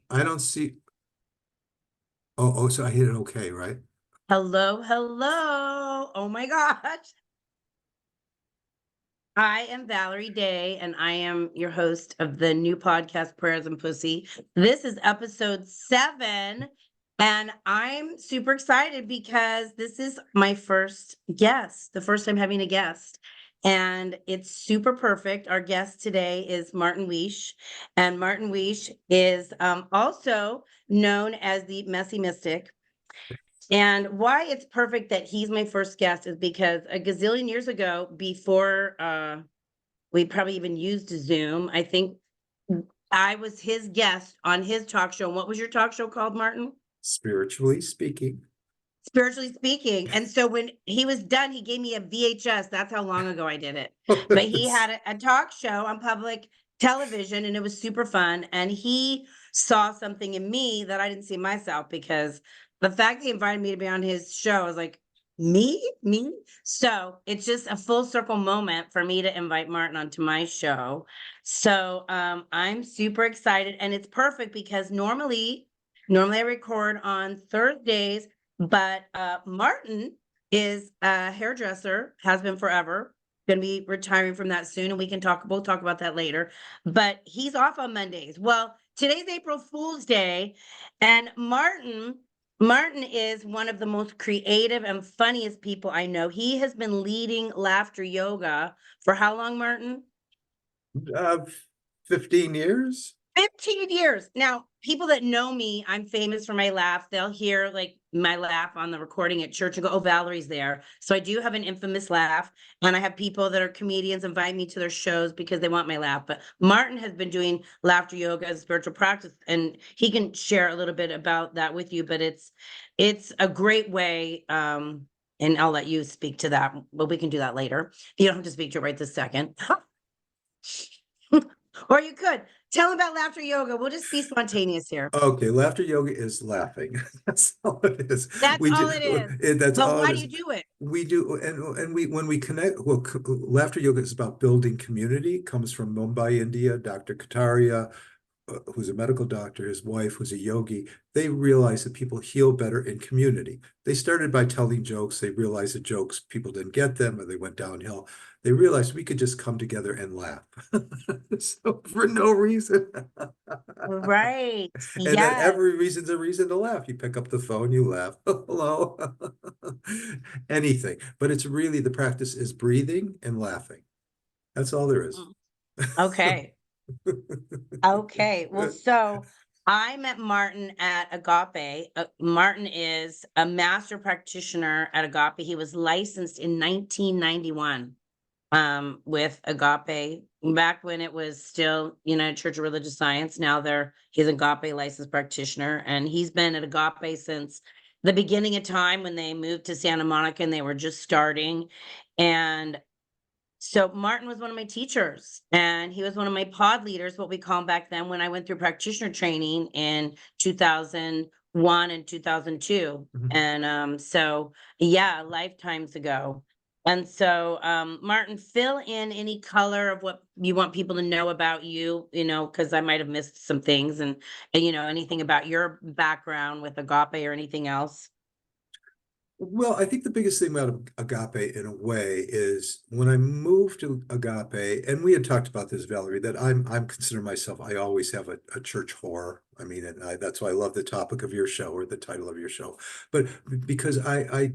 I don't see. So I hit it okay, right? Hello, hello. Oh my gosh. I am Valerie Day, and I am your host of the new podcast, Prayers and Pussy. This is episode 7, and I'm super excited because this is my first guest, the first time having a guest. And it's super perfect. Our guest today is Martin Wiech, and Martin Wiech is also known as the Messy Mystic. And why it's perfect that he's my first guest is because a gazillion years ago, before we probably even used Zoom, I think I was his guest on his talk show. And what was your talk show called, Martin? Spiritually speaking. Spiritually Speaking. And so when he was done, he gave me a VHS. That's how long ago I did it. But he had a talk show on public television, and it was super fun. And he saw something in me that I didn't see myself, because the fact he invited me to be on his show, I was like, me. So it's just a full circle moment for me to invite Martin onto my show. So I'm super excited, and it's perfect because normally I record on Thursdays, but Martin is a hairdresser, has been forever. Going to be retiring from that soon, and we'll talk about that later. But he's off on Mondays. Well, today's April Fool's Day, and Martin is one of the most creative and funniest people I know. He has been leading laughter yoga for how long, Martin? Uh, 15 years? 15 years. Now, people that know me, I'm famous for my laugh. They'll hear like my laugh on the recording at church and go, "Oh, Valerie's there." So I do have an infamous laugh. And I have people that are comedians invite me to their shows because they want my laugh. But Martin has been doing laughter yoga as a spiritual practice, and he can share a little bit about that with you. But it's a great way. And I'll let you speak to that, but we can do that later. You don't have to speak to it right this second. Or you could tell them about laughter yoga. We'll just be spontaneous here. Okay, laughter yoga is laughing. That's all it is. That's all it is. That's But all it why do is. you do it? We do, and we when we connect. Well, laughter yoga is about building community. Comes from Mumbai, India. Dr. Kataria, who's a medical doctor, his wife, who's a yogi, they realized that people heal better in community. They started by telling jokes. They realized the jokes, people didn't get them, or they went downhill. They realized we could just come together and laugh. So for no reason. Right. And that Yes. every reason's a reason to laugh. You pick up the phone, you laugh. Hello. Anything. But it's really, the practice is breathing and laughing. That's all there is. Mm. Okay. Okay. Well, so I met Martin at Agape. Martin is a master practitioner at Agape. He was licensed in 1991 with Agape, back when it was still United Church of Religious Science. Now he's an Agape licensed practitioner, and he's been at Agape since the beginning of time when they moved to Santa Monica and they were just starting. And so Martin was one of my teachers, and he was one of my pod leaders, what we call back then, when I went through practitioner training in 2001 and 2002. Mhm. And so yeah, lifetimes ago. And so Martin, fill in any color of what you want people to know about you, because I might have missed some things, and anything about your background with Agape or anything else. Well, I think the biggest thing about agape in a way is when I moved to agape, and we had talked about this, Valerie, that I'm consider myself, I always have a church whore. I mean, and that's why I love the topic of your show, or the title of your show. But because I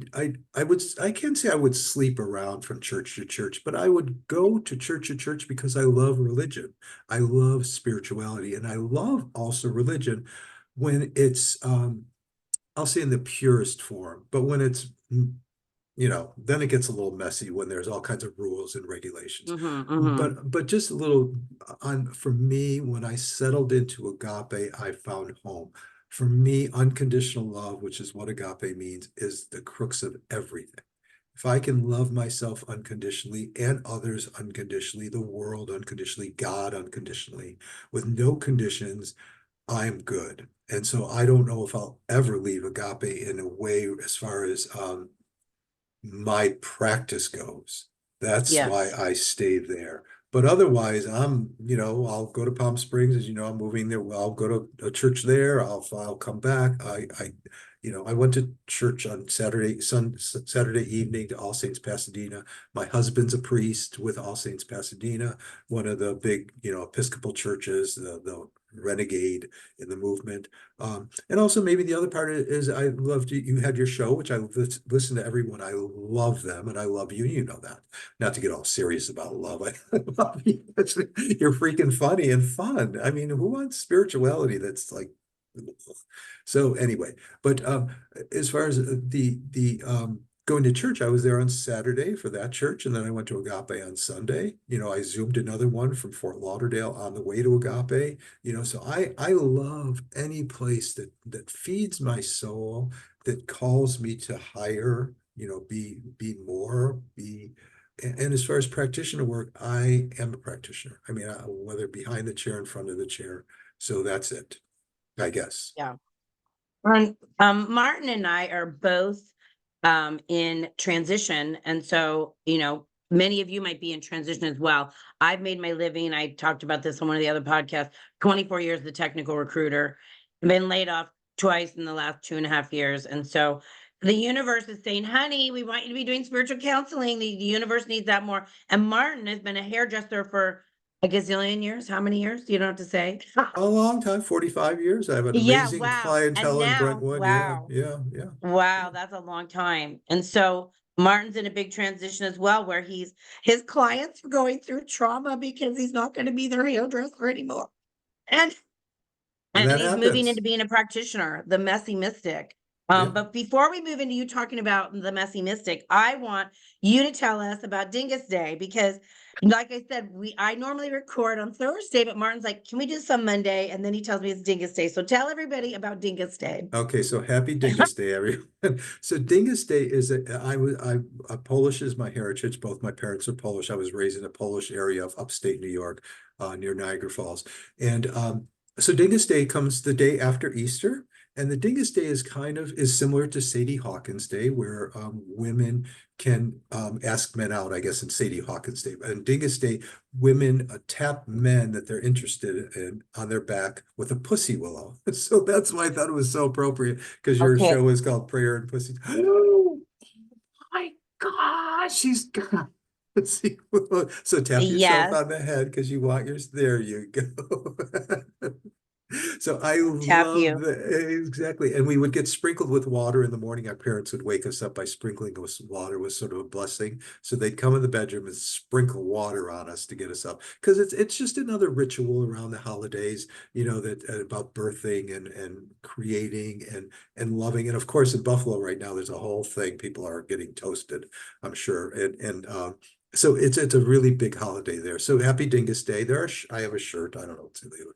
can't say I would sleep around from church to church, but I would go to church because I love religion. I love spirituality, and I love also religion when it's I'll say in the purest form, but when it's, then it gets a little messy when there's all kinds of rules and regulations. Mm-hmm. But just a little on for me, when I settled into agape, I found home. For me, unconditional love, which is what agape means, is the crux of everything. If I can love myself unconditionally and others unconditionally, the world unconditionally, God unconditionally, with no conditions, I'm good. And so I don't know if I'll ever leave agape in a way as far as my practice goes. That's why Yes. I stay there. But otherwise, I'll go to Palm Springs, as you know, I'm moving there. Well, I'll go to a church there. I'll come back. I went to church on Saturday evening to All Saints Pasadena. My husband's a priest with All Saints Pasadena, one of the big, Episcopal churches, the renegade in the movement. And also maybe the other part is I loved you had your show, which I listen to everyone. I love them and I love you. You know that. Not to get all serious about love. I love you. You're freaking funny and fun. I mean, who wants spirituality that's like so anyway, but as far as the going to church, I was there on Saturday for that church, and then I went to Agape on Sunday. I Zoomed another one from Fort Lauderdale on the way to Agape. So I love any place that feeds my soul, that calls me to higher, be more, be. And as far as practitioner work, I am a practitioner. I mean, whether behind the chair, in front of the chair. So that's it, I guess. Yeah. Martin and I are both in transition. And so, many of you might be in transition as well. I've made my living. I talked about this on one of the other podcasts, 24 years, the technical recruiter, been laid off twice in the last 2.5 years. And so the universe is saying, honey, we want you to be doing spiritual counseling. The universe needs that more. And Martin has been a hairdresser for a gazillion years. How many years? You don't have to say. A long time, 45 years. I have an Yeah, amazing wow. And clientele in now, Brentwood. Yeah, wow. yeah, yeah. Wow, that's a long time. And so Martin's in a big transition as well, where his clients are going through trauma because he's not going to be their hairdresser anymore. And And and that he's moving happens. into being a practitioner, the messy mystic. Yeah. But before we move into you talking about the messy mystic, I want you to tell us about Dingus Day, because like I said, I normally record on Thursday, but Martin's like, can we do some Monday? And then he tells me it's Dingus Day. So tell everybody about Dingus Day. Okay, so happy Dingus Day, everyone. So Dingus Day Polish is my heritage. Both my parents are Polish. I was raised in a Polish area of upstate New York, near Niagara Falls. And so Dingus Day comes the day after Easter. And the Dingus Day is similar to Sadie Hawkins Day, where women can ask men out, I guess, in Sadie Hawkins Day. And Dingus Day, women tap men that they're interested in on their back with a pussy willow. So that's why I thought it was so appropriate, because your Okay. show is called Prayer and Pussy. Oh my gosh, she's got pussy willow. So tap yourself Yes. on the head because you want yours. There you go. So I Tap love you. exactly. And we would get sprinkled with water in the morning. Our parents would wake us up by sprinkling us with water, was sort of a blessing. So they'd come in the bedroom and sprinkle water on us to get us up. Because it's just another ritual around the holidays, that about birthing and creating and loving. And of course, in Buffalo right now, there's a whole thing. People are getting toasted, I'm sure. So it's a really big holiday there. So happy Dingus Day. I have a shirt. I don't know what's in the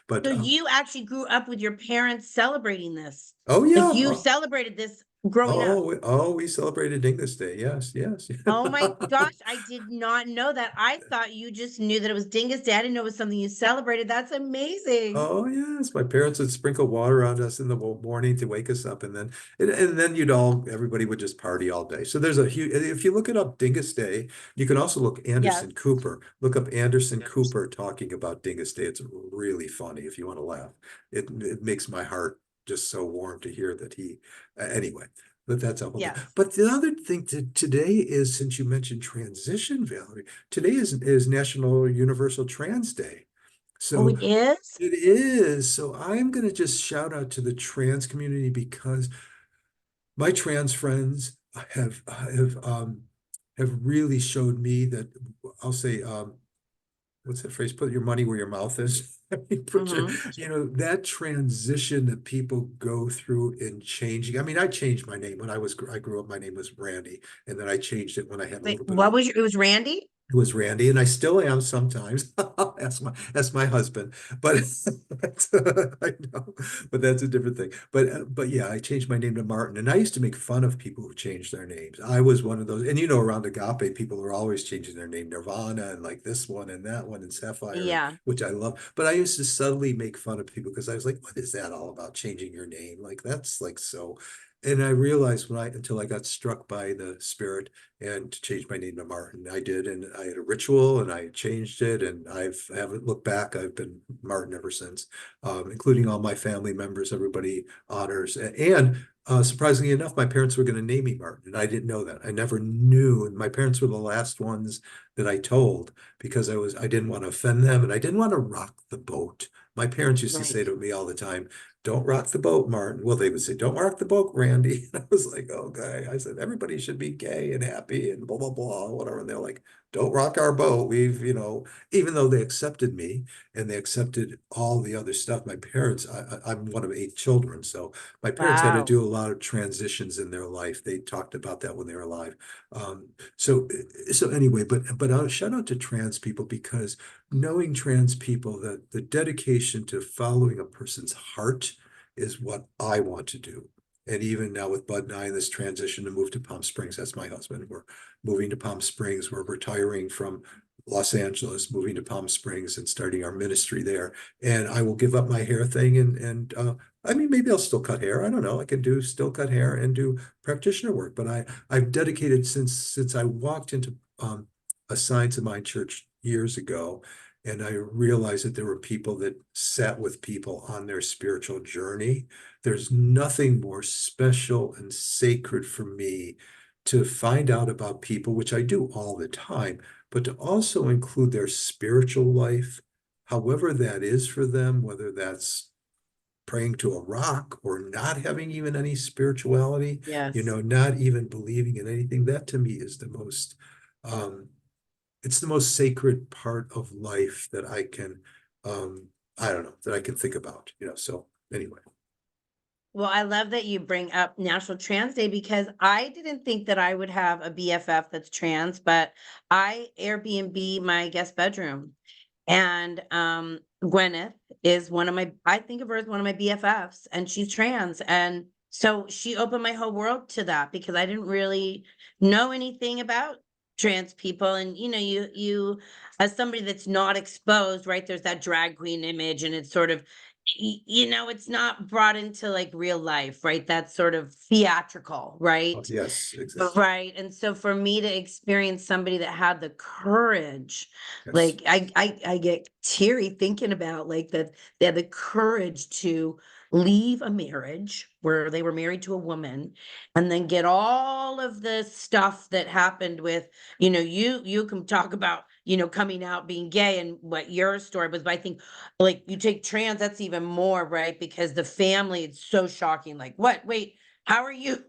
but So you actually grew up with your parents celebrating this. oh Like yeah. you celebrated this growing up. We celebrated Dingus Day. Yes, yes. Oh my gosh, I did not know that. I thought you just knew that it was Dingus Day. I didn't know it was something you celebrated. That's amazing. Oh yes, my parents would sprinkle water on us in the morning to wake us up, and then everybody would just party all day. So there's a huge. If you look it up, Dingus Day, you can also look Yes. Anderson Cooper. Look up Anderson Cooper talking about Dingus Day. It's really funny if you want to laugh. It makes my heart just so warm to hear that he. Anyway, but that's a whole thing. Yes. But the other thing today is, since you mentioned transition, Valerie, today is National Universal Trans Day. Oh, So it is? it is. So I'm going to just shout out to the trans community, because my trans friends have really showed me that, I'll say, what's that phrase? Put your money where your mouth is. That transition that people go through in changing. I mean, I changed my name I grew up. My name was Randy, and then I changed it when I had a Wait, little bit of. it was Randy? It was Randy, and I still am sometimes. That's my husband, but I know, but that's a different thing. But yeah, I changed my name to Martin, and I used to make fun of people who changed their names. I was one of those, and around Agape, people are always changing their name, Nirvana, and like this one and that one and Sapphire, Yeah. which I love. But I used to subtly make fun of people because I was like, "What is that all about? Changing your name? Like that's like so." And I realized until I got struck by the spirit and to change my name to Martin, I did, and I had a ritual and I changed it, and haven't looked back. I've been Martin ever since, including all my family members, everybody honors. And surprisingly enough, my parents were going to name me Martin, and I didn't know that. I never knew. And my parents were the last ones that I told because I didn't want to offend them and I didn't want to rock the boat. My parents used to say Right. to me all the time, don't rock the boat, Martin. Well, they would say, don't rock the boat, Randy. And I was like, okay. I said, everybody should be gay and happy and blah, blah, blah, whatever. And they're like, don't rock our boat. Even though they accepted me and they accepted all the other stuff, my parents, I'm one of 8 children. So my parents had to Wow. do a lot of transitions in their life. They talked about that when they were alive. So anyway, but I'll shout out to trans people because knowing trans people, that the dedication to following a person's heart is what I want to do. And even now with Bud and I in this transition to move to Palm Springs, that's my husband. We're moving to Palm Springs. We're retiring from Los Angeles, moving to Palm Springs and starting our ministry there. And I will give up my hair thing and I mean, maybe I'll still cut hair. I don't know. I can still cut hair and do practitioner work, but I've dedicated since I walked into a Science of Mind church years ago, and I realized that there were people that sat with people on their spiritual journey. There's nothing more special and sacred for me to find out about people, which I do all the time, but to also include their spiritual life, however that is for them, whether that's praying to a rock or not having even any spirituality, Yes. not even believing in anything. That to me is um, it's the most sacred part of life that I don't know, that I can think about, so anyway. Well, I love that you bring up National Trans Day because I didn't think that I would have a BFF that's trans, but I Airbnb my guest bedroom. And Gwyneth is I think of her as one of my BFFs, and she's trans. And so she opened my whole world to that because I didn't really know anything about trans people. And you as somebody that's not exposed, right? There's that drag queen image, and it's sort of it's not brought into like real life, right? That's sort of theatrical, Oh, right? yes, exactly. Right. And so for me to experience somebody that had the courage, Yes. like I get teary thinking about like that they had the courage to leave a marriage where they were married to a woman and then get all of the stuff that happened with, you can talk about, coming out being gay and what your story was, but I think like you take trans, that's even more, right? Because the family, it's so shocking. Like, what? Wait, how are you?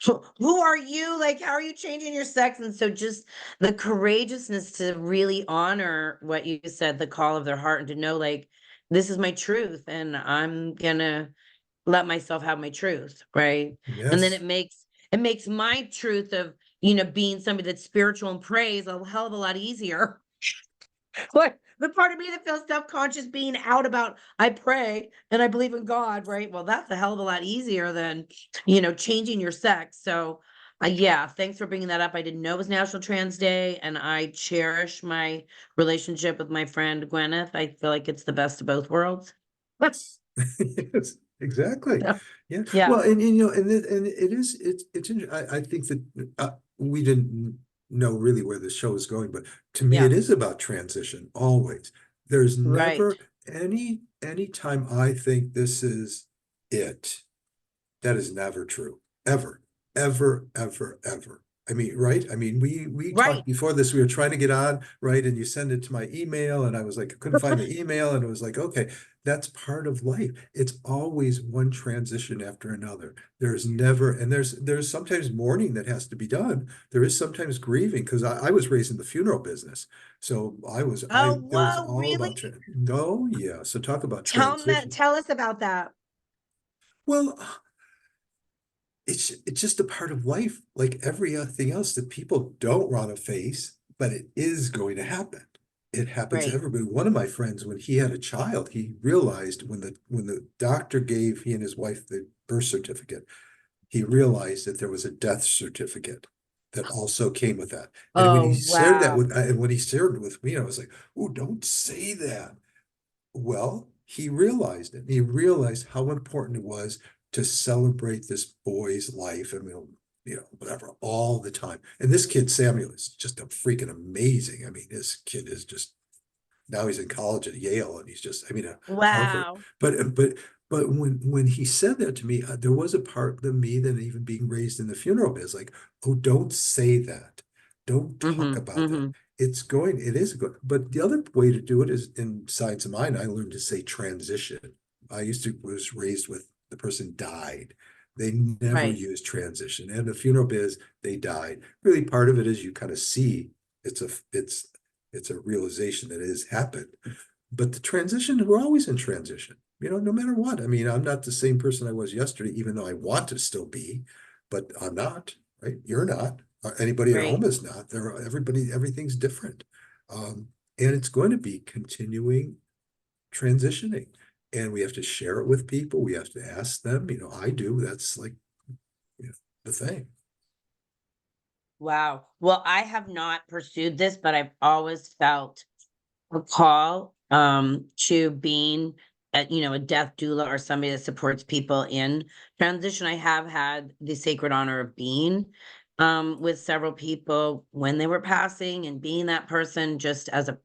Who are you? Like, how are you changing your sex? And so just the courageousness to really honor what you said, the call of their heart, and to know like this is my truth and I'm gonna let myself have my truth, right? And then Yes. it makes my truth of being somebody that's spiritual and prays a hell of a lot easier. Like the part of me that feels self-conscious being out about I pray and I believe in God, right? Well, that's a hell of a lot easier than, changing your sex. So, yeah, thanks for bringing that up. I didn't know it was National Trans Day, and I cherish my relationship with my friend Gwyneth. I feel like it's the best of both worlds. Yes, exactly. Yeah. Yeah. Yeah. Well, and I think that we didn't know really where the show was going, but to me, Yeah. it is about transition always. There's Right. never any time I think this is it. That is never true. Ever, ever, ever, ever. I mean, right? I mean, we Right. talked before this, we were trying to get on, right? And you send it to my email, and I was like, I couldn't find the email, and it was like, okay, that's part of life. It's always one transition after another. There's never, and there's sometimes mourning that has to be done. There is sometimes grieving because I was raised in the funeral business. So Oh, there was whoa, all really? about, no, yeah. So talk about transition. Tell us about that. Well, it's just a part of life, like everything else that people don't want to face, but it is going to happen. It happens to Right. everybody. One of my friends, when he had a child, he realized when the doctor gave he and his wife the birth certificate, he realized that there was a death certificate that also came with that. And when he Oh, shared that wow. with and when he shared it with me, I was like, "Oh, don't say that." Well, he realized it. He realized how important it was to celebrate this boy's life. I mean, whatever, all the time. And this kid, Samuel, is just a freaking amazing. I mean, this kid is just, now he's in college at Yale, and he's just, I mean, Harvard. Wow. But when he said that to me, there was a part of me that, even being raised in the funeral biz, like, oh, don't say that. Don't talk about that. It is good. But the other way to do it is, in Science of Mind, I learned to say transition. Was raised with the person died. They never Right. use transition. And the funeral biz, they died. Really, part of it is you kind of see it's a realization that it has happened. But the transition, we're always in transition, no matter what. I mean, I'm not the same person I was yesterday, even though I want to still be, but I'm not, right? You're not. Anybody at Right. home is not. Everything's different. And it's going to be continuing transitioning. And we have to share it with people. We have to ask them, I do. That's like, the thing. Wow. Well, I have not pursued this, but I've always felt a call to being a death doula, or somebody that supports people in transition. I have had the sacred honor of being with several people when they were passing, and being that person just as a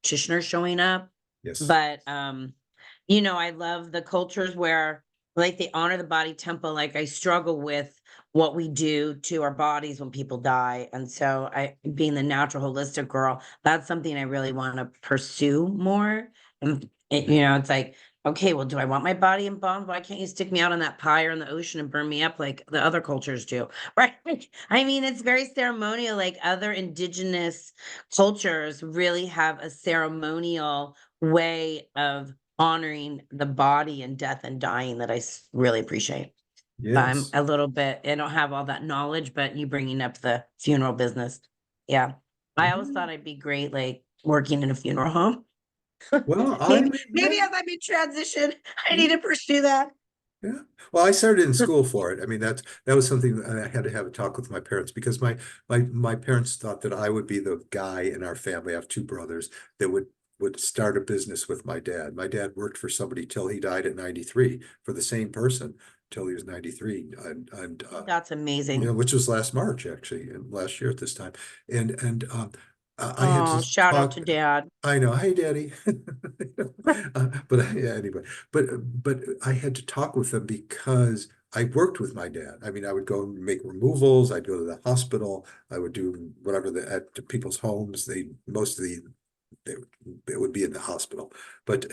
practitioner showing up. Yes. But I love the cultures where, like, they honor the body temple. Like, I struggle with what we do to our bodies when people die. And so, being the natural holistic girl, that's something I really want to pursue more. And it's like, okay, well, do I want my body embalmed? Why can't you stick me out on that pyre in the ocean and burn me up like the other cultures do? Right. I mean, it's very ceremonial. Like, other indigenous cultures really have a ceremonial way of honoring the body and death and dying that I really appreciate. I'm Yes. a little bit, I don't have all that knowledge, but you bringing up the funeral business. Yeah. I always thought I'd be great, like, working in a funeral home. Well, Maybe as I'm in transition, I need to pursue that. yeah. Well, I started in school for it. I mean, that was something that I had to have a talk with my parents, because my parents thought that I would be the guy in our family. I have two brothers that would start a business with my dad. My dad worked for somebody till he died at 93, for the same person till he was 93. And That's amazing. which was last March, actually, and last year at this time. And I had Oh, to shout out talk. to Dad. I know, hey, Daddy. But yeah, anyway, but I had to talk with them because I worked with my dad. I mean, I would go and make removals. I'd go to the hospital. I would do whatever at people's homes. They would be in the hospital. But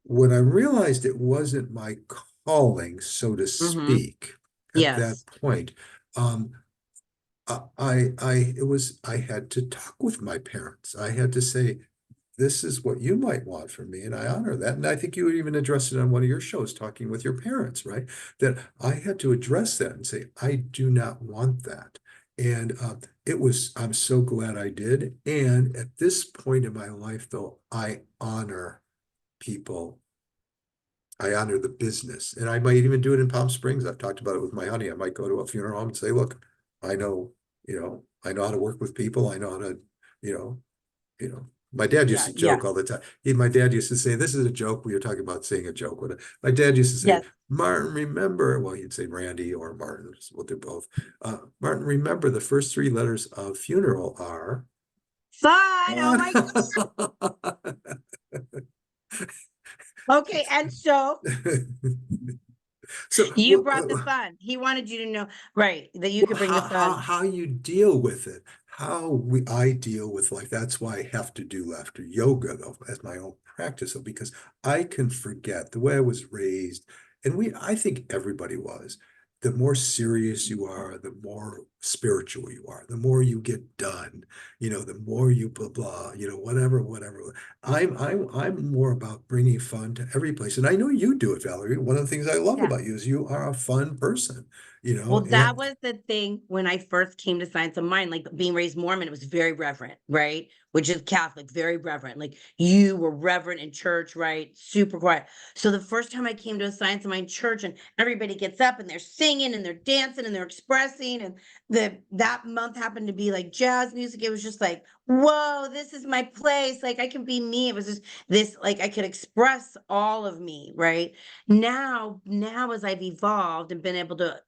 when I realized it wasn't my calling, so to speak, at that Yes. point, I had to talk with my parents. I had to say, this is what you might want from me, and I honor that. And I think you even addressed it on one of your shows, talking with your parents, right? That I had to address that and say, I do not want that. And I'm so glad I did. And at this point in my life, though, I honor people. I honor the business. And I might even do it in Palm Springs. I've talked about it with my honey. I might go to a funeral home and say, look, I know, I know how to work with people. I know how to, my dad used Yeah. to joke Yes. all the time. My dad used to say, this is a joke. We were talking about saying a joke. My dad used to say, Yes. Martin, remember, well, he'd say Randy or Martin, so we'll do both. Martin, remember, the first three letters of funeral are Fun. Oh my God. Okay. And so So you brought the fun. He wanted you to know, right, that you could bring the fun. how you deal with it, I deal with life. That's why I have to do laughter yoga, though, as my own practice, though, because I can forget the way I was raised, and I think everybody was. The more serious you are, the more spiritual you are, the more you get done, the more you blah blah, whatever. I'm more about bringing fun to every place, and I know you do it, Valerie. One of the things I love Yeah. about you is you are a fun person, Well, that and was the thing when I first came to Science of Mind, like, being raised Mormon, it was very reverent, right? Which is Catholic, very reverent. Like, you were reverent in church, right? Super quiet. So the first time I came to a Science of Mind church, and everybody gets up and they're singing and they're dancing and they're expressing, and that month happened to be like jazz music. It was just like, whoa, this is my place. Like I can be me. It was just this, like I could express all of me, right? Now as I've evolved and been able to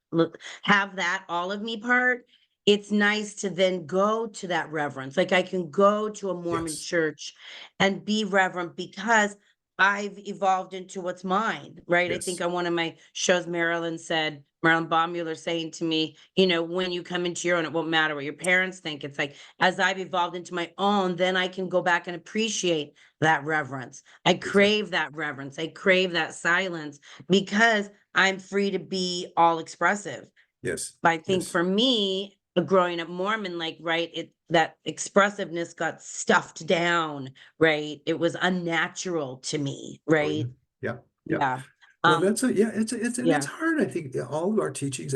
have that all of me part, it's nice to then go to that reverence. Like I can go to a Mormon Yes, church and be reverent because I've evolved into what's mine, right? I think yes, on one of my shows, Marilyn Baumüller saying to me, when you come into your own, it won't matter what your parents think. It's like, as I've evolved into my own, then I can go back and appreciate that reverence. I exactly. crave that reverence. I crave that silence because I'm free to be all expressive. Yes, But I think yes. for me, growing up Mormon, like, right, that expressiveness got stuffed down, right? It was unnatural to me, Oh, yeah. right? Yeah, yeah. Yeah. Well, Um, that's yeah, and it's yeah. hard. I think all of our teachings,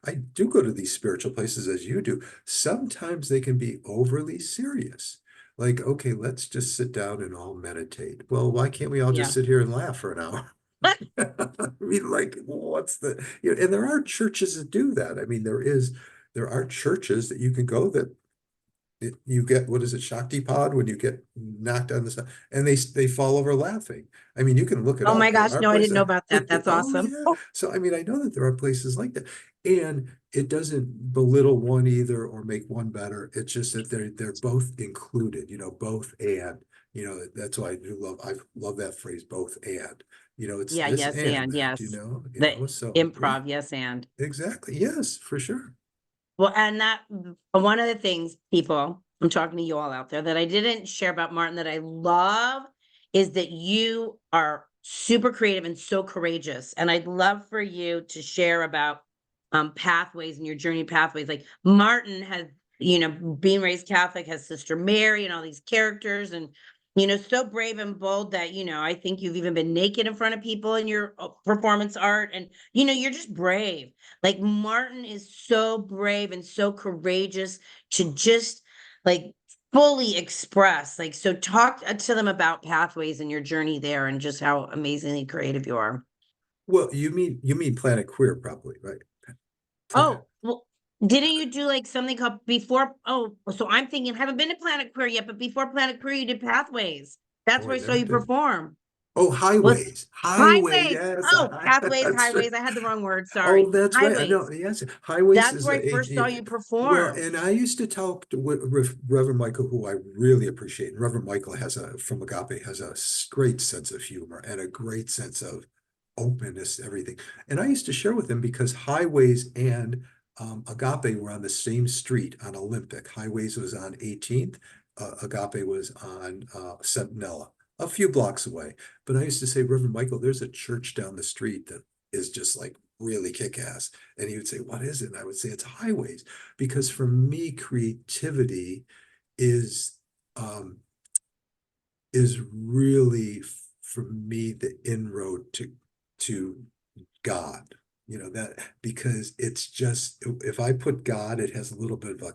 I do go to these spiritual places as you do. Sometimes they can be overly serious. Like, okay, let's just sit down and all meditate. Well, why can't we all just Yeah. sit here and laugh for an hour? I mean, like, what's the, and there are churches that do that. I mean, there are churches that you can go that you get, what is it, Shakti Pod, when you get knocked on the side and they fall over laughing. I mean, you can look it Oh my up. There gosh, are no, I didn't know places. about that. That's Oh awesome. yeah. Oh, So I mean, I know that there are places like that, and it doesn't belittle one either or make one better. It's just that they're both included. Both and. That's why I love that phrase, both and. It's yeah, this yes, and and that. yes. The So yeah, improv, yes, and. exactly. Yes, for sure. Well, and that one of the things, people, I'm talking to you all out there that I didn't share about Martin that I love is that you are super creative and so courageous. And I'd love for you to share about pathways and your journey pathways. Like Martin has, being raised Catholic, has Sister Mary and all these characters and so brave and bold that, I think you've even been naked in front of people in your performance art. And, you're just brave. Like Martin is so brave and so courageous to just like fully express. Like, so talk to them about pathways and your journey there and just how amazingly creative you are. Well, you mean Planet Queer, probably, right? Planet. Oh, well, didn't you do like something called before? Oh, so I'm thinking, I haven't been to Planet Queer yet, but before Planet Queer, you did Pathways. That's Oh, where I I've saw never you been. perform. Oh, Was highways, highway. Highways. Yes, Oh, Pathways, that's right. Highways. I had the wrong word. Oh, Sorry. that's right. I know. Highways. Yes, highways That's is where I first saw you well, perform. and I used to talk to Reverend Michael, who I really appreciate. Reverend Michael from Agape has a great sense of humor and a great sense of openness to everything. And I used to share with him because highways and Agape were on the same street on Olympic. Highways was on 18th. Agape was on Centinela, a few blocks away. But I used to say, Reverend Michael, there's a church down the street that is just like really kick-ass. And he would say, what is it? And I would say, it's highways. Because for me, creativity is um, is really for me the inroad to God. That because it's just, if I put God, it has a little bit of a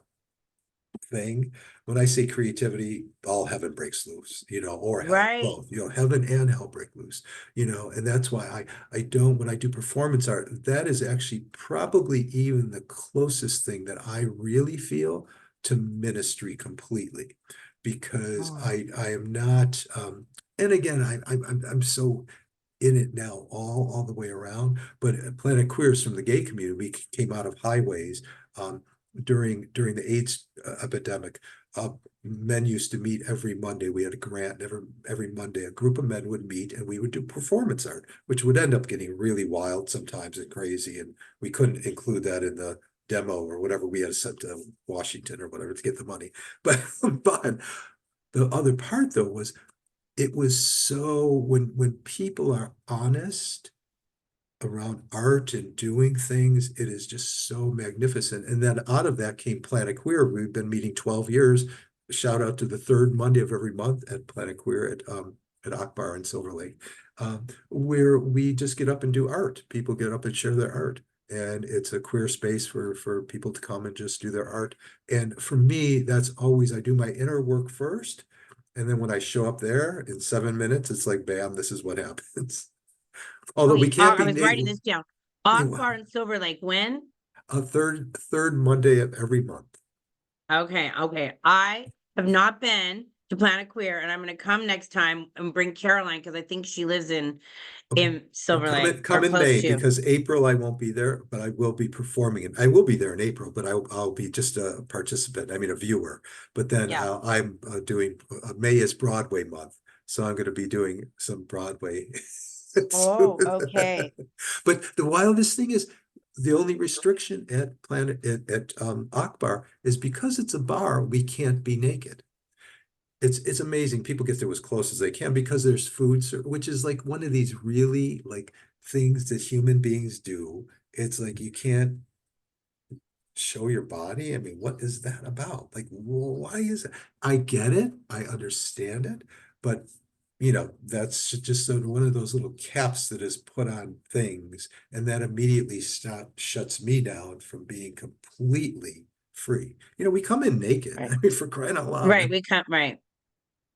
thing. When I say creativity, all heaven breaks loose, or hell, Right. both, heaven and hell break loose, and that's why I don't, when I do performance art, that is actually probably even the closest thing that I really feel to ministry completely, because Oh, I am not, and again, I'm so in it now all the way around. But Planet Queers from the gay community, we came out of highways during the AIDS epidemic. Men used to meet every Monday. We had a grant every Monday. A group of men would meet and we would do performance art, which would end up getting really wild sometimes and crazy. And we couldn't include that in the demo or whatever we had to send to Washington or whatever to get the money. But the other part though was it was so when people are honest around art and doing things, it is just so magnificent. And then out of that came Planet Queer. We've been meeting 12 years. Shout out to the third Monday of every month at Planet Queer at Akbar in Silver Lake, where we just get up and do art. People get up and share their art. And it's a queer space for people to come and just do their art. And for me, that's always, I do my inner work first. And then when I show up there in 7 minutes, it's like, bam, this is what happens. Although we okay. can't I be was writing naked. this down. You know, Akbar and Silver Lake. When? A third Monday of every month. Okay, okay. I have not been to Planet Queer, and I'm gonna come next time and bring Caroline because I think she lives in Silver Lake Come or in close May, to. because April I won't be there, but I will be performing it. I will be there in April, but I'll be just a participant. I mean, a viewer. But then Yeah. I'm doing May is Broadway month, so I'm going to be doing some Broadway. Oh, okay. But the wildest thing is the only restriction at Akbar is because it's a bar, we can't be naked. It's amazing. People get there as close as they can because there's food, which is like one of these really like things that human beings do. It's like you can't show your body. I mean, what is that about? Like, why is it? I get it. I understand it. But, that's just one of those little caps that is put on things. And that immediately shuts me down from being completely free. We come in naked. Right. I mean, for crying out loud. Right. We can't, right.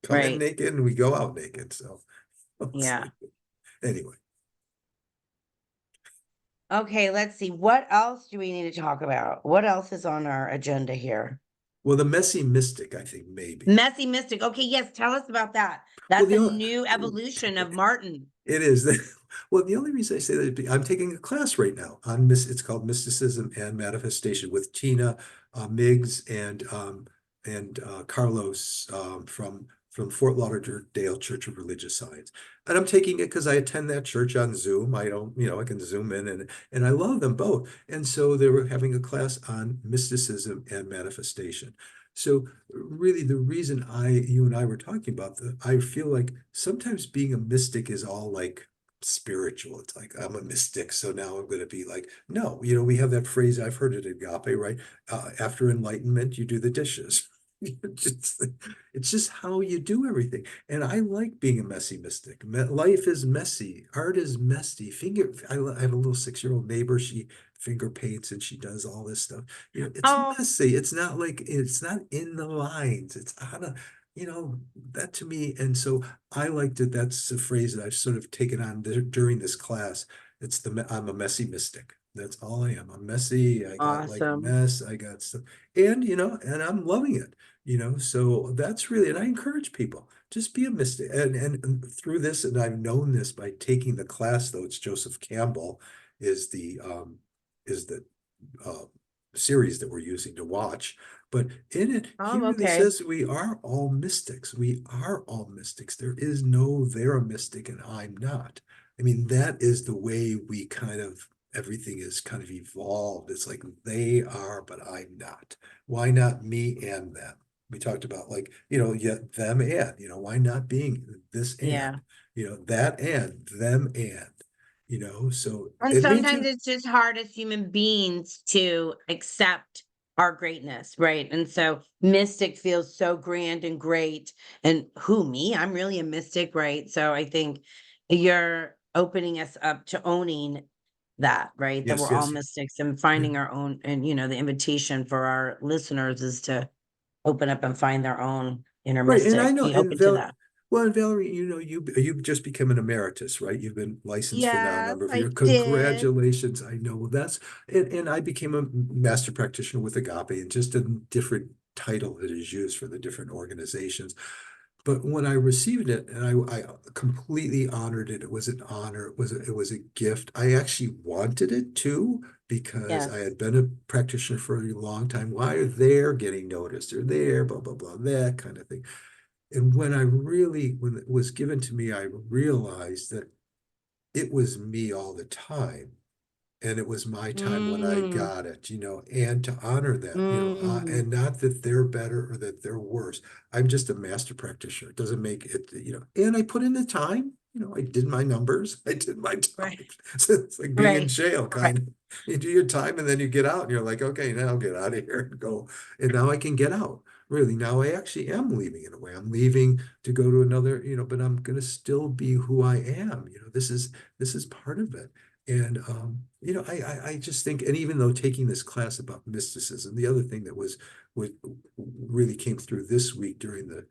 Come in Right. naked and we go out naked. So Yeah. anyway, Okay, let's see. What else do we need to talk about? What else is on our agenda here? well, the messy mystic, I think maybe. Messy Mystic. Okay, yes, tell us about that. Well, That's a new evolution of Martin. it is. Well, the only reason I say that, I'm taking a class right now on it's called Mysticism and Manifestation with Tina Miggs and Carlos from Fort Lauderdale Church of Religious Science. And I'm taking it because I attend that church on Zoom. I don't, I can Zoom in and I love them both. And so they were having a class on mysticism and manifestation. So really the reason you and I were talking about I feel like sometimes being a mystic is all like spiritual. It's like, I'm a mystic, so now I'm going to be like, no, we have that phrase, I've heard it at Agape, right? After enlightenment, you do the dishes. It's just how you do everything. And I like being a messy mystic. Life is messy. Art is messy. I have a little 6-year-old neighbor. She finger paints and she does all this stuff. It's Oh, messy. It's not in the lines. It's out of, that to me. And so I liked it. That's a phrase that I've sort of taken on during this class. I'm a messy mystic. That's all I am. I'm messy. I got like awesome. mess. I got stuff. And I'm loving it. So that's really, and I encourage people, just be a mystic. And through this, and I've known this by taking the class, though, it's Joseph Campbell is the uh, series that we're using to watch. But in it, he Oh, really okay. says we are all mystics. We are all mystics. There is no they're a mystic and I'm not. I mean, that is the way we everything is kind of evolved. It's like they are, but I'm not. Why not me and them? We talked about like, yet them and, why not being this Yeah. that and them so And it made sometimes you, it's just hard as human beings to accept our greatness, right? And so mystic feels so grand and great. And who, me? I'm really a mystic, right? So I think you're opening us up to owning that, right? That yes, we're all yes. mystics and Yeah. finding our own. And, the invitation for our listeners is to open up and find their own inner Right, and I mystic. know, Be open to that. well, and Valerie, you've just become an emeritus, right? You've been licensed for now a Yes, number of I years. did. Congratulations! I know that's and I became a master practitioner with Agape, and just a different title that is used for the different organizations. But when I received it, and I completely honored it. It was an honor. It was a gift. I actually wanted it too because I Yes. had been a practitioner for a long time. Why are they getting noticed? They're there, blah blah blah, that kind of thing. And when it was given to me, I realized that it was me all the time. And it was my time when I Mm, got it, and to honor that, mm, and not that they're better or that they're worse. I'm just a master practitioner. It doesn't make it, and I put in the time, I did my numbers, I did my time. right, So it's like being in right, jail, right. kind of. You do your time and then you get out and you're like, okay, now get out of here and go. And now I can get out. Really, now I actually am leaving in a way. I'm leaving to go to another, but I'm going to still be who I am. This is part of it. And I just think, and even though taking this class about mysticism, the other thing that was really came through this week the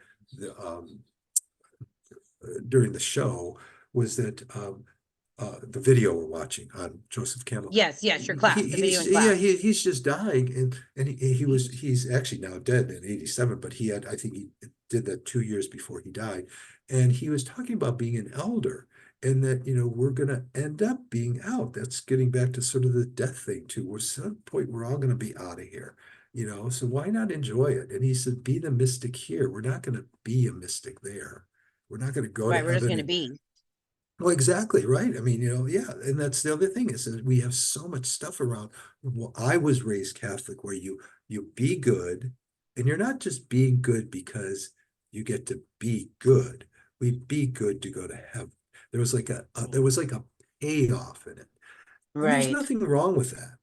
during the show was that the video we're watching on Joseph Campbell. Yes, your class, the video in class. He's just dying, and he's actually now dead at 87, but I think he did that 2 years before he died, and he was talking about being an elder, and that we're gonna end up being out. That's getting back to sort of the death thing too. We're at some point we're all gonna be out of here, so why not enjoy it? And he said, be the mystic here. We're not gonna be a mystic there. We're not gonna go to Right, we're just heaven gonna be. well, exactly, right. I mean, yeah, and that's the other thing is that we have so much stuff around. Well, I was raised Catholic where you be good, and you're not just being good because you get to be good. We be good to go to heaven. There was like a payoff in it. And there's Right, nothing wrong with that.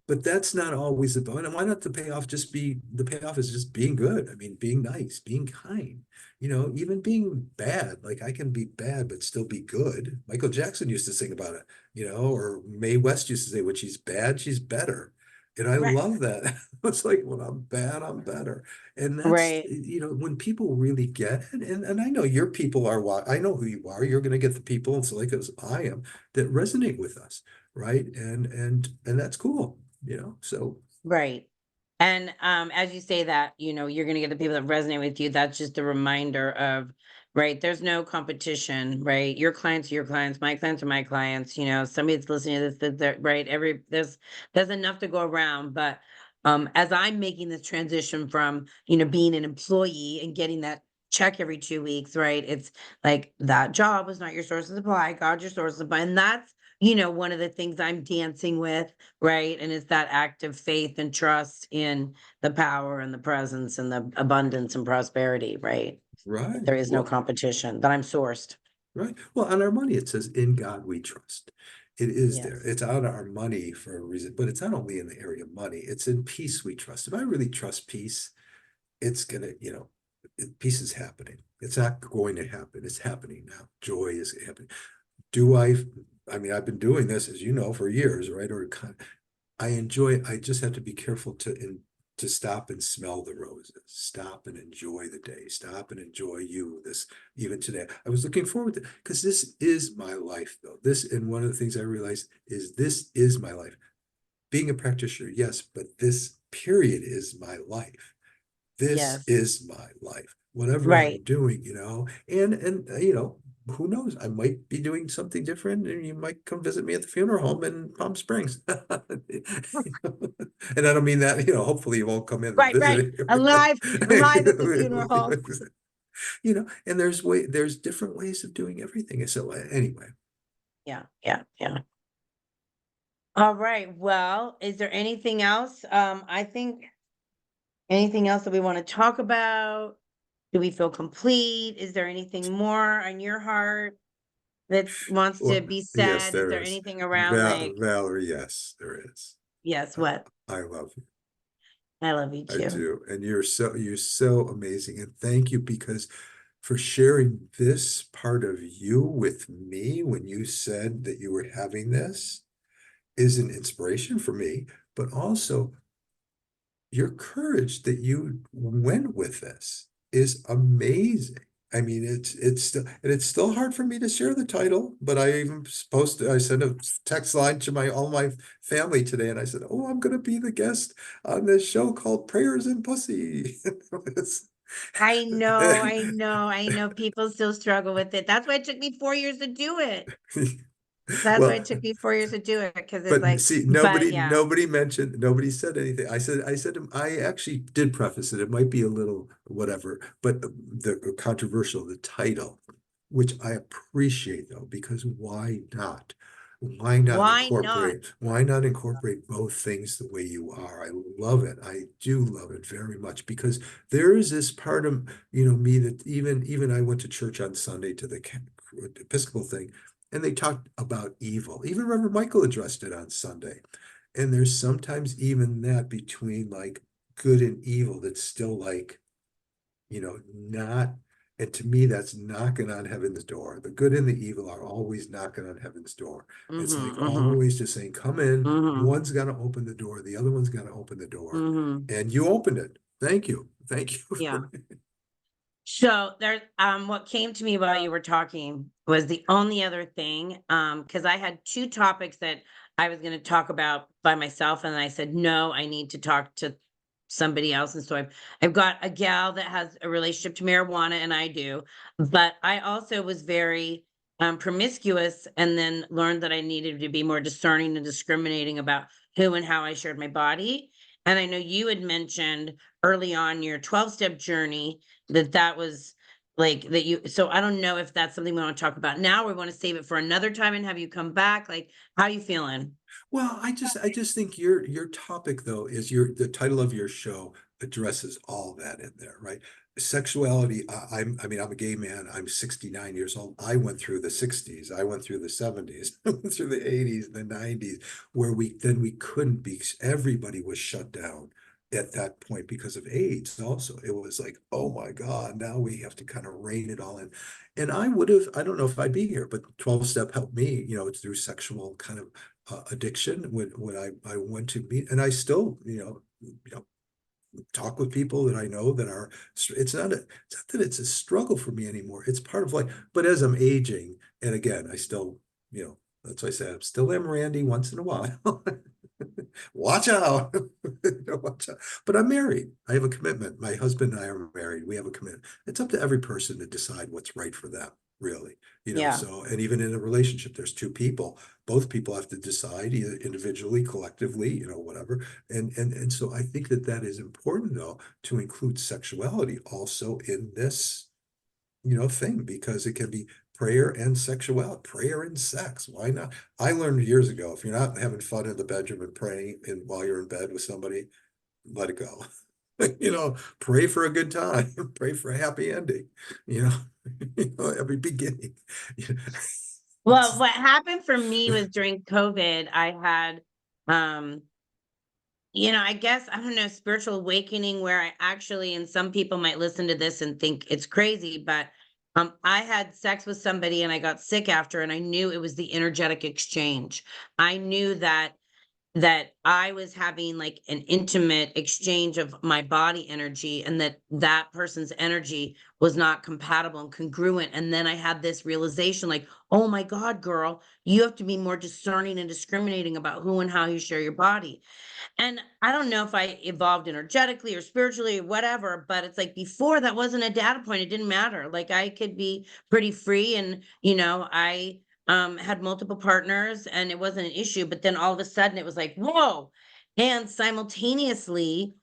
But that's not always the point. And why not the payoff the payoff is just being good. I mean, being nice, being kind, even being bad. Like I can be bad, but still be good. Michael Jackson used to sing about it, or Mae West used to say, when she's bad, she's better. And I right, love that. It's like, when I'm bad, I'm better. And that's, right, when people really get it, and I know your people are, I know who you are. You're going to get the people, and so like as I am, that resonate with us. Right. And that's cool, so. right. And as you say that, you're gonna get the people that resonate with you. That's just a reminder of, right, there's no competition, right? Your clients are your clients, my clients are my clients, somebody that's listening to this, right? There's enough to go around. But as I'm making this transition from, being an employee and getting that check every 2 weeks, right? It's like that job was not your source of supply, God's your source of supply. And that's, one of the things I'm dancing with, right? And it's that act of faith and trust in the power and the presence and the abundance and prosperity, right? Right. That there is no Well, competition, that I'm sourced. right. Well, on our money, it says, in God we trust. It is there. Yes. It's on our money for a reason, but it's not only in the area of money, it's in peace we trust. If I really trust peace, it's gonna, peace is happening. It's not going to happen. It's happening now. Joy is happening. I mean, I've been doing this, as you know, for years, right? I just have to be careful to stop and smell the roses, stop and enjoy the day, stop and enjoy even today. I was looking forward to, because this is my life though. And one of the things I realized is this is my life. Being a practitioner, yes, but this period is my life. This Yes. is my life. Whatever I'm Right. doing, and who knows? I might be doing something different, and you might come visit me at the funeral home in Palm Springs. And I don't mean that, hopefully you won't come in and Right, right. visit. Alive at the funeral home. And there's different ways of doing everything. And so anyway. Yeah, yeah. All right. Well, is there anything else? I think anything else that we want to talk about? Do we feel complete? Is there anything more on your heart that wants to Well, be yes, said? Is there there is. anything around Valerie, yes, there is. yes, Uh, what? I love you. I love you I too. do. And you're so amazing. And thank you, because for sharing this part of you with me when you said that you were having this is an inspiration for me, but also your courage that you went with this is amazing. I mean, it's still hard for me to share the title, but I sent a text line to all my family today, and I said, "Oh, I'm going to be the guest on this show called Prayers and Pussy." I know. People still struggle with it. That's why it took me 4 years to do it. That's why Well, it took me 4 years to do it, because it's but like, see, but nobody yeah. nobody said anything. I actually did preface it. It might be a little whatever, but the controversial, the title, which I appreciate though, because why not? Why not? Why not incorporate both things the way you are? I love it. I do love it very much, because there is this part of, me that even I went to church on Sunday to the Episcopal thing, and they talked about evil. Even Reverend Michael addressed it on Sunday. And there's sometimes even that between like good and evil that's still like, not, and to me, that's knocking on heaven's door. The good and the evil are always knocking on heaven's door. It's like Mm-hmm. always just saying, come in, Mm-hmm. one's got to open the door, the other one's got to open the door. Mm-hmm. And you opened it. Thank you. Thank you. Yeah. So there's what came to me while you were talking was the only other thing, because I had two topics that I was going to talk about by myself, and I said no, I need to talk to somebody else. And so I've got a gal that has a relationship to marijuana, and I do, but I also was very promiscuous, and then learned that I needed to be more discerning and discriminating about who and how I shared my body. And I know you had mentioned early on your 12-step journey that was like that you, so I don't know if that's something we want to talk about now, or we want to save it for another time and have you come back. Like, how are you feeling? Well, I just think your topic though is the title of your show addresses all that in there, right? Sexuality. I mean, I'm a gay man. I'm 69 years old. I went through the 60s. I went through the 70s. I went through the 80s, the 90s, where we couldn't be. Everybody was shut down at that point because of AIDS. Also, it was like, oh my God, now we have to kind of rein it all in. And I don't know if I'd be here, but 12 step helped me, through sexual kind of addiction when I went to meet, and I still, talk with people that I know that are, it's not that it's a struggle for me anymore. It's part of life. But as I'm aging, and again, I still, that's why I say I'm still am Randy once in a while. Watch out. Watch out. But I'm married. I have a commitment. My husband and I are married. We have a commitment. It's up to every person to decide what's right for them, really. Yeah. So, and even in a relationship, there's two people. Both people have to decide either individually, collectively, whatever. And so I think that is important, though, to include sexuality also in this, thing, because it can be prayer and sexuality, prayer and sex. Why not? I learned years ago, if you're not having fun in the bedroom and praying while you're in bed with somebody, let it go. Pray for a good time, pray for a happy ending, every beginning. Well, what happened for me was during COVID, I had, um, I guess, I don't know, spiritual awakening where I actually, and some people might listen to this and think it's crazy, but I had sex with somebody and I got sick after, and I knew it was the energetic exchange. I knew that I was having like an intimate exchange of my body energy, and that person's energy was not compatible and congruent. And then I had this realization like, oh my God, girl, you have to be more discerning and discriminating about who and how you share your body. And I don't know if I evolved energetically or spiritually or whatever, but it's like before that wasn't a data point. It didn't matter. Like I could be pretty free, and I had multiple partners and it wasn't an issue, but then all of a sudden it was like, whoa. And simultaneously,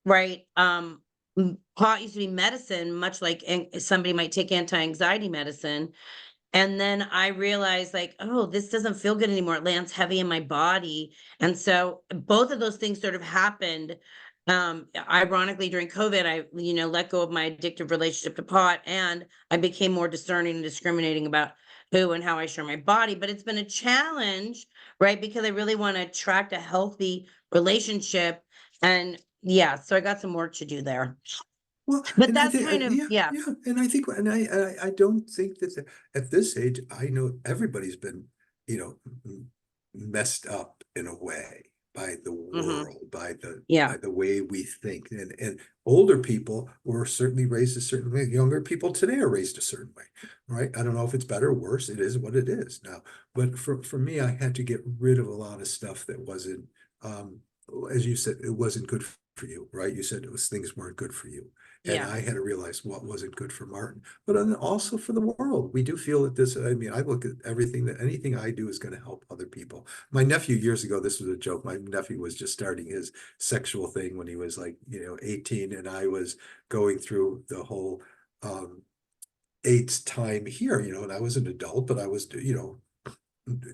right, pot used to be medicine, much like somebody might take anti-anxiety medicine. And then I realized like, oh, this doesn't feel good anymore. It lands heavy in my body. And so both of those things sort of happened. Ironically, during COVID, I, let go of my addictive relationship to pot, and I became more discerning and discriminating about who and how I share my body. But it's been a challenge, right? Because I really want to attract a healthy relationship. And yeah, so I got some work to do there. Well, But and I that's think, kind of, yeah, yeah. yeah, and I think, and I don't think that at this age, I know everybody's been, messed up in a way by the Hmm. world, Yeah. by the way we think, and older people were certainly raised a certain way. Younger people today are raised a certain way, right? I don't know if it's better or worse. It is what it is now. But for me, I had to get rid of a lot of stuff that wasn't, um, as you said, it wasn't good for you, right? You said things weren't good for you. And Yeah. I had to realize what wasn't good for Martin, but then also for the world. We do feel that this, I mean, I look at anything I do is going to help other people. My nephew years ago, this was a joke. My nephew was just starting his sexual thing when he was like, 18. And I was going through the whole AIDS time here, and I was an adult, but I was,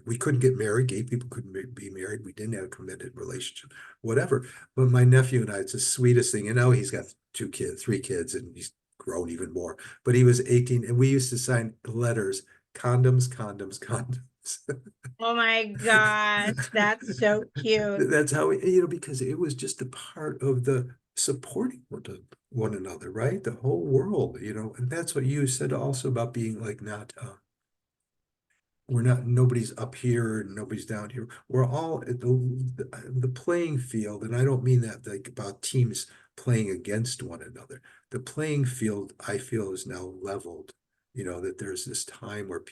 we couldn't get married. Gay people couldn't be married. We didn't have a committed relationship, whatever. But my nephew and I, it's the sweetest thing. He's got 2 kids, 3 kids, and he's grown even more. But he was 18, and we used to sign letters, condoms, condoms, condoms. Oh my gosh, that's so cute. That's how because it was just a part of the supporting one another, right? The whole world, and that's what you said also about being like not we're not, nobody's up here and nobody's down here. We're all at the playing field. And I don't mean that like about teams playing against one another. the playing field, I feel, is now leveled. That there's this time where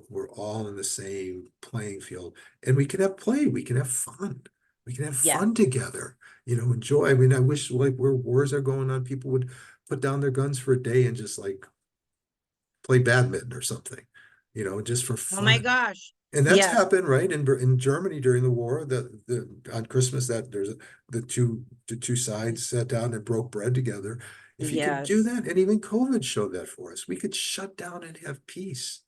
we're all in the same playing field, and we can have play, we can have fun. We can have Yeah. fun together, enjoy. I mean, I wish, like, where wars are going on, people would put down their guns for a day and just like play badminton or something, just for Oh my fun. gosh. And that's Yes. happened, right? In Germany during the war, on Christmas, that the two sides sat down and broke bread together. If you could do Yes. that, and even COVID showed that for us, we could shut down and have peace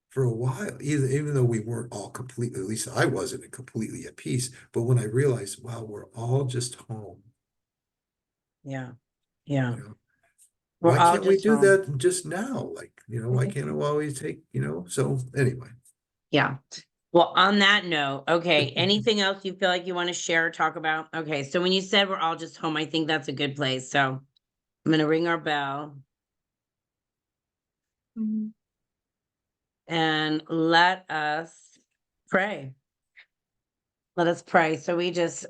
for a while, even though we weren't all completely, at least I wasn't completely at peace. But when I realized, wow, we're all just home, Yeah. Yeah. you know, We're why all can't we just do home. that just now? Like, why can't it always take, so anyway. Yeah. Well, on that note, okay, anything else you feel like you want to share or talk about? Okay, so when you said we're all just home, I think that's a good place. So I'm going to ring our bell and let us pray. Let us pray. So we just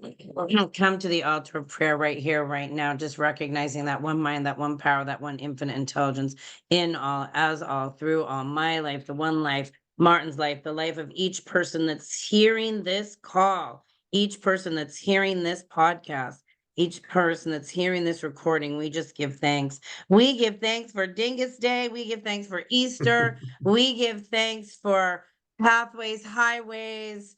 come to the altar of prayer right here, right now, just recognizing that one mind, that one power, that one infinite intelligence in all, as all, through all, my life, the one life, Martin's life, the life of each person that's hearing this call, each person that's hearing this podcast, each person that's hearing this recording. We just give thanks. We give thanks for Dingus Day. We give thanks for Easter. We give thanks for pathways, highways,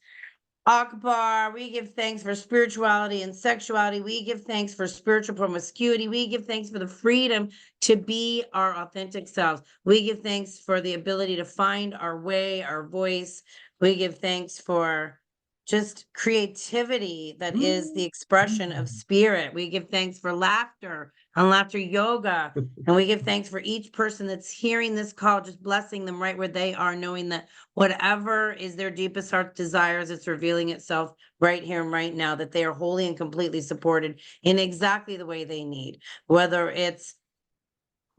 Akbar. We give thanks for spirituality and sexuality. We give thanks for spiritual promiscuity. We give thanks for the freedom to be our authentic selves. We give thanks for the ability to find our way, our voice. We give thanks for just creativity that is the expression of spirit. We give thanks for laughter and laughter yoga. And we give thanks for each person that's hearing this call, just blessing them right where they are, knowing that whatever is their deepest heart desires, it's revealing itself right here and right now, that they are wholly and completely supported in exactly the way they need, whether it's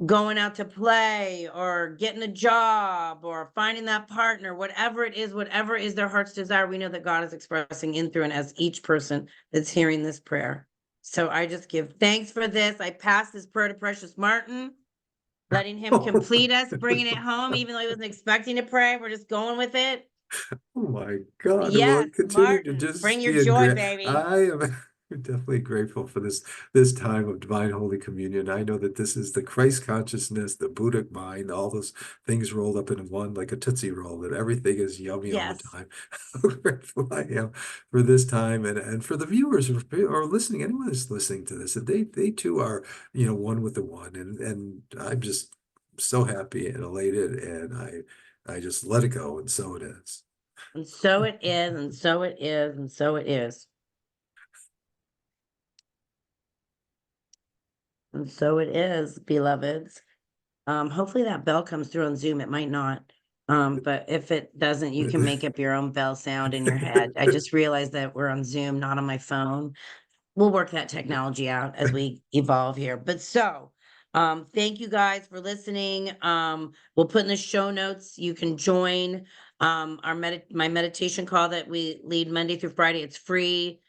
going out to play or getting a job or finding that partner, whatever it is, whatever is their heart's desire, we know that God is expressing in through and as each person that's hearing this prayer. So I just give thanks for this. I pass this prayer to Precious Martin, letting him complete us, bringing it home, even though he wasn't expecting to pray. We're just going with it. Oh my God. Well, Yes, continue to Martin, bring just your be a joy, great. baby. I am definitely grateful for this time of divine Holy Communion. I know that this is the Christ consciousness, the Buddhic mind, all those things rolled up into one like a Tootsie Roll, that everything is yummy all the Yes. time. How grateful I am for this time, and for the viewers who are listening, anyone who's listening to this, that they too are, one with the one. And I'm just so happy and elated, and I just let it go, and so it is. And so it is, and so it is, and so it is. And so it is, beloveds. Hopefully that bell comes through on Zoom. It might not. But if it doesn't, you can make up your own bell sound in your head. I just realized that we're on Zoom, not on my phone. We'll work that technology out as we evolve here. But so, thank you guys for listening. We'll put in the show notes. You can join my meditation call that we lead Monday through Friday. It's free.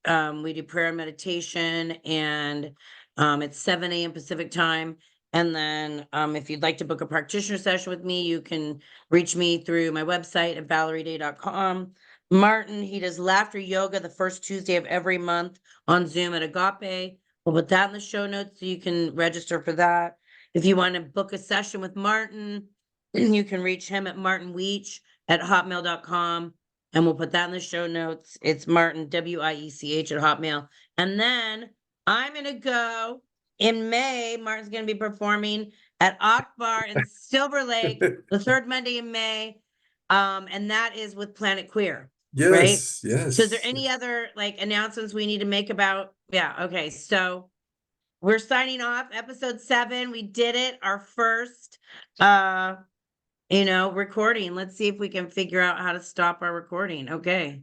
We do prayer and meditation, and it's 7 a.m. Pacific time. And then if you'd like to book a practitioner session with me, you can reach me through my website at valerieday.com. Martin, he does laughter yoga the first Tuesday of every month on Zoom at Agape. We'll put that in the show notes so you can register for that. If you want to book a session with Martin, you can reach him at martinwiech@hotmail.com. And we'll put that in the show notes. It's Martin, Wiech at Hotmail. And then I'm going to go in May. Martin's going to be performing at Akbar in Silver Lake the third Monday in May. And that is with Planet Queer. Right? Yes, So is there yes. any other like announcements we need to make about? Yeah, okay. So we're signing off episode 7. We did it, our first recording. Let's see if we can figure out how to stop our recording. Okay.